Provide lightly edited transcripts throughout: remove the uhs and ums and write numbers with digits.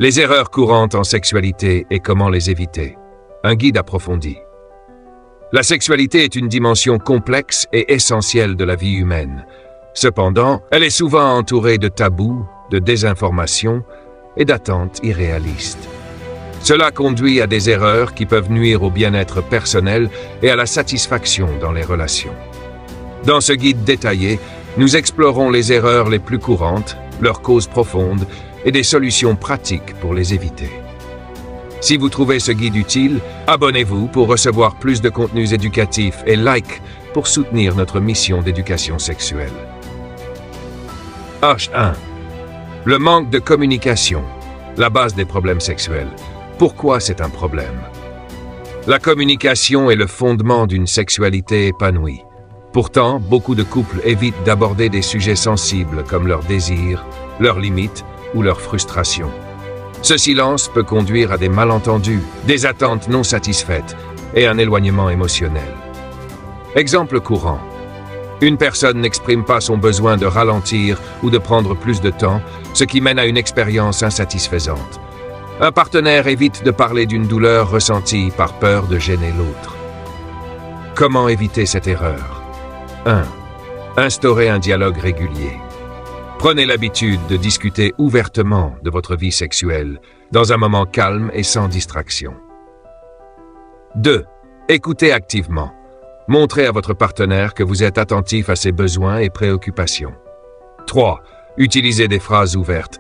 Les erreurs courantes en sexualité et comment les éviter. Un guide approfondi. La sexualité est une dimension complexe et essentielle de la vie humaine. Cependant, elle est souvent entourée de tabous, de désinformation et d'attentes irréalistes. Cela conduit à des erreurs qui peuvent nuire au bien-être personnel et à la satisfaction dans les relations. Dans ce guide détaillé, nous explorons les erreurs les plus courantes, leurs causes profondes et des solutions pratiques pour les éviter. Si vous trouvez ce guide utile, abonnez-vous pour recevoir plus de contenus éducatifs et like pour soutenir notre mission d'éducation sexuelle. H1. Le manque de communication, la base des problèmes sexuels. Pourquoi c'est un problème? La communication est le fondement d'une sexualité épanouie. Pourtant, beaucoup de couples évitent d'aborder des sujets sensibles comme leurs désirs, leurs limites ou leurs frustrations. Ce silence peut conduire à des malentendus, des attentes non satisfaites et un éloignement émotionnel. Exemple courant. Une personne n'exprime pas son besoin de ralentir ou de prendre plus de temps, ce qui mène à une expérience insatisfaisante. Un partenaire évite de parler d'une douleur ressentie par peur de gêner l'autre. Comment éviter cette erreur? 1. Instaurez un dialogue régulier. Prenez l'habitude de discuter ouvertement de votre vie sexuelle, dans un moment calme et sans distraction. 2. Écoutez activement. Montrez à votre partenaire que vous êtes attentif à ses besoins et préoccupations. 3. Utilisez des phrases ouvertes.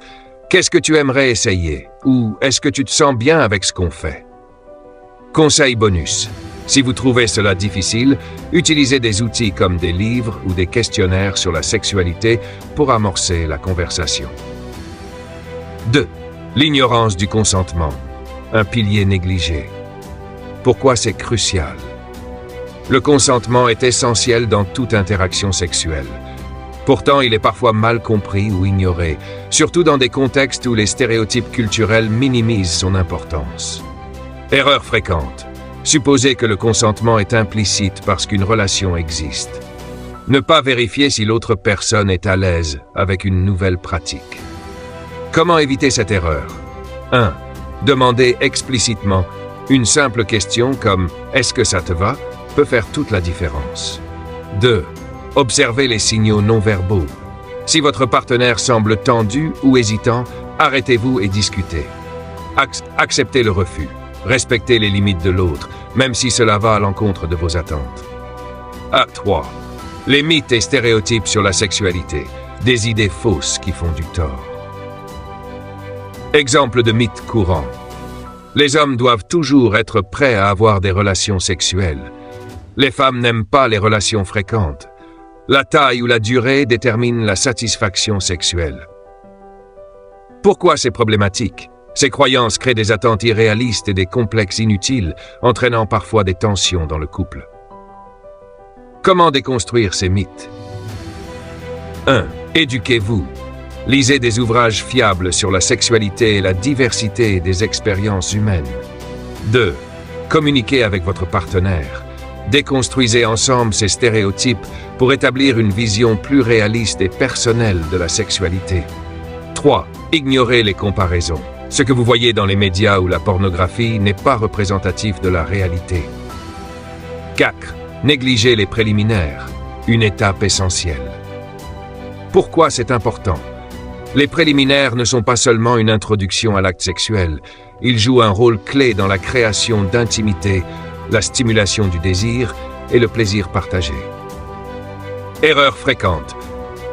Qu'est-ce que tu aimerais essayer? Ou est-ce que tu te sens bien avec ce qu'on fait? Conseil bonus. Si vous trouvez cela difficile, utilisez des outils comme des livres ou des questionnaires sur la sexualité pour amorcer la conversation. 2. L'ignorance du consentement, un pilier négligé. Pourquoi c'est crucial? Le consentement est essentiel dans toute interaction sexuelle. Pourtant, il est parfois mal compris ou ignoré, surtout dans des contextes où les stéréotypes culturels minimisent son importance. Erreur fréquente. Supposer que le consentement est implicite parce qu'une relation existe. Ne pas vérifier si l'autre personne est à l'aise avec une nouvelle pratique. Comment éviter cette erreur? 1. Demandez explicitement. Une simple question comme « Est-ce que ça te va ?» peut faire toute la différence. 2. Observez les signaux non verbaux. Si votre partenaire semble tendu ou hésitant, arrêtez-vous et discutez. Acceptez le refus. Respectez les limites de l'autre, même si cela va à l'encontre de vos attentes. 3. Les mythes et stéréotypes sur la sexualité, des idées fausses qui font du tort. Exemple de mythe courant. Les hommes doivent toujours être prêts à avoir des relations sexuelles. Les femmes n'aiment pas les relations fréquentes. La taille ou la durée déterminent la satisfaction sexuelle. Pourquoi c'est problématique? Ces croyances créent des attentes irréalistes et des complexes inutiles, entraînant parfois des tensions dans le couple. Comment déconstruire ces mythes? 1. Éduquez-vous. Lisez des ouvrages fiables sur la sexualité et la diversité des expériences humaines. 2. Communiquez avec votre partenaire. Déconstruisez ensemble ces stéréotypes pour établir une vision plus réaliste et personnelle de la sexualité. 3. Ignorez les comparaisons. Ce que vous voyez dans les médias ou la pornographie n'est pas représentatif de la réalité. 4. Négligez les préliminaires, une étape essentielle. Pourquoi c'est important? Les préliminaires ne sont pas seulement une introduction à l'acte sexuel, ils jouent un rôle clé dans la création d'intimité, la stimulation du désir et le plaisir partagé. Erreur fréquente.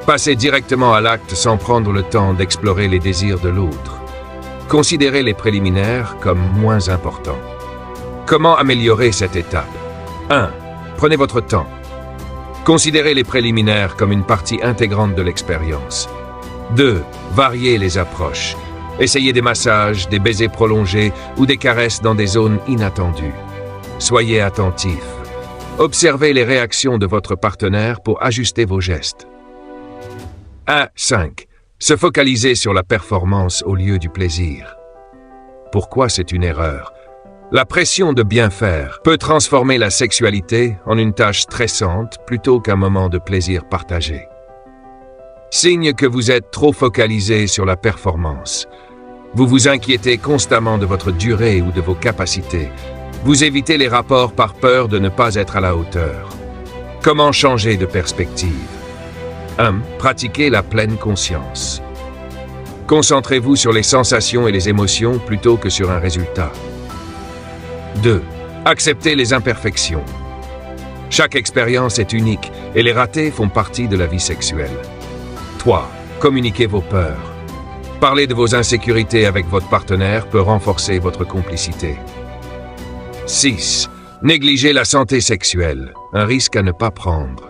Passer directement à l'acte sans prendre le temps d'explorer les désirs de l'autre. Considérez les préliminaires comme moins importants. Comment améliorer cette étape? 1. Prenez votre temps. Considérez les préliminaires comme une partie intégrante de l'expérience. 2. Variez les approches. Essayez des massages, des baisers prolongés ou des caresses dans des zones inattendues. Soyez attentif. Observez les réactions de votre partenaire pour ajuster vos gestes. 5. Se focaliser sur la performance au lieu du plaisir. Pourquoi c'est une erreur? La pression de bien faire peut transformer la sexualité en une tâche stressante plutôt qu'un moment de plaisir partagé. Signe que vous êtes trop focalisé sur la performance. Vous vous inquiétez constamment de votre durée ou de vos capacités. Vous évitez les rapports par peur de ne pas être à la hauteur. Comment changer de perspective? 1. Pratiquez la pleine conscience. Concentrez-vous sur les sensations et les émotions plutôt que sur un résultat. 2. Acceptez les imperfections. Chaque expérience est unique et les ratés font partie de la vie sexuelle. 3. Communiquez vos peurs. Parler de vos insécurités avec votre partenaire peut renforcer votre complicité. 6. Négligez la santé sexuelle, un risque à ne pas prendre.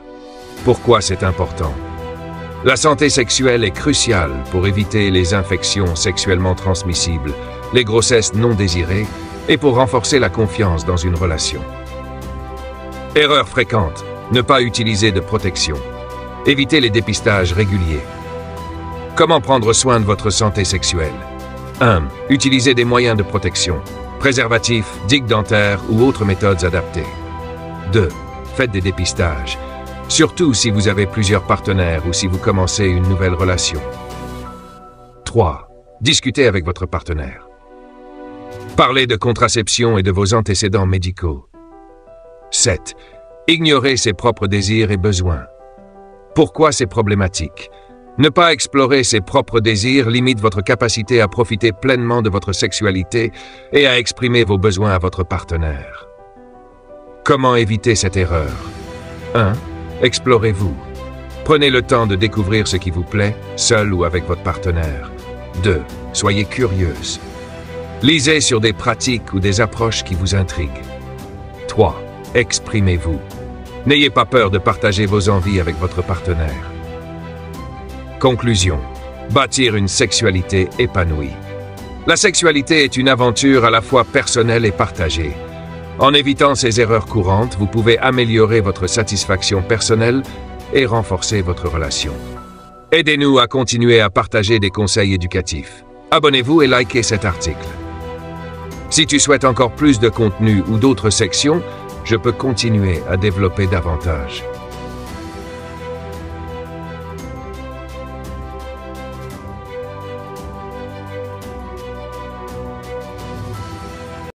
Pourquoi c'est important? La santé sexuelle est cruciale pour éviter les infections sexuellement transmissibles, les grossesses non désirées et pour renforcer la confiance dans une relation. Erreur fréquente, ne pas utiliser de protection. Évitez les dépistages réguliers. Comment prendre soin de votre santé sexuelle? 1. Utilisez des moyens de protection. Préservatifs, digues dentaires ou autres méthodes adaptées. 2. Faites des dépistages. Surtout si vous avez plusieurs partenaires ou si vous commencez une nouvelle relation. 3. Discutez avec votre partenaire. Parlez de contraception et de vos antécédents médicaux. 7. Ignorez ses propres désirs et besoins. Pourquoi c'est problématique? Ne pas explorer ses propres désirs limite votre capacité à profiter pleinement de votre sexualité et à exprimer vos besoins à votre partenaire. Comment éviter cette erreur? 1. Explorez-vous. Prenez le temps de découvrir ce qui vous plaît, seul ou avec votre partenaire. 2. Soyez curieuse. Lisez sur des pratiques ou des approches qui vous intriguent. 3. Exprimez-vous. N'ayez pas peur de partager vos envies avec votre partenaire. Conclusion. Bâtir une sexualité épanouie. La sexualité est une aventure à la fois personnelle et partagée. En évitant ces erreurs courantes, vous pouvez améliorer votre satisfaction personnelle et renforcer votre relation. Aidez-nous à continuer à partager des conseils éducatifs. Abonnez-vous et likez cet article. Si tu souhaites encore plus de contenu ou d'autres sections, je peux continuer à développer davantage.